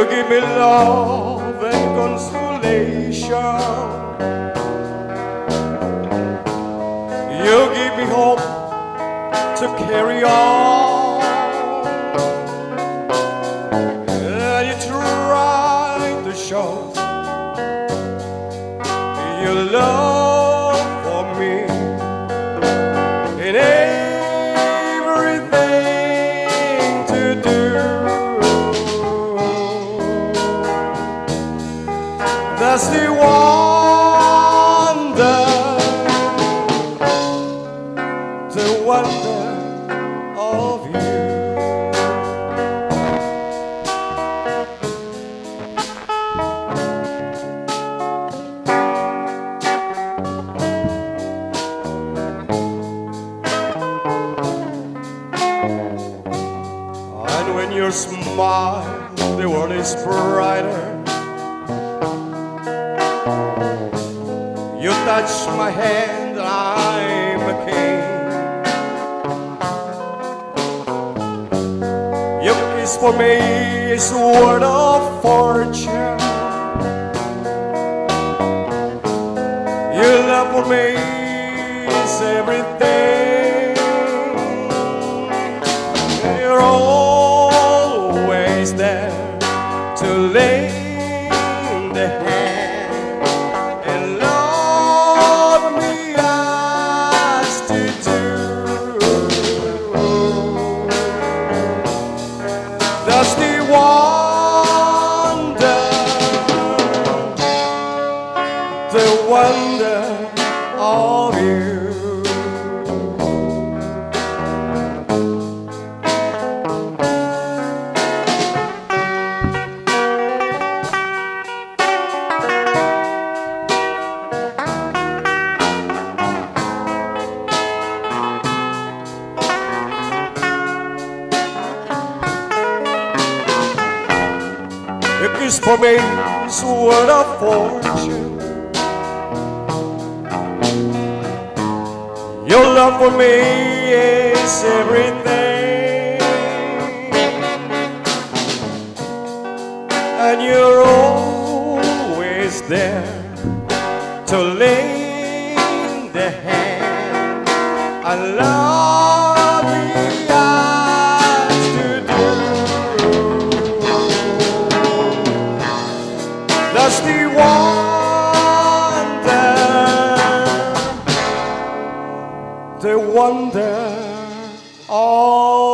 You give me love and consolation. You give me hope to carry on. And you try to show your love for me in everything to do. That's the wonder of you. And when you smile, the world is brighter. You touch my hand, I'm a king. Your kiss for me is worth of fortune. Your love for me is everything. You're always there to lend a hand and love me as to do. That's the wonder of you. A kiss for me is worth of fortune. Your love for me is everything. And you're always there to lend a hand and love me as to do. That's the wonder of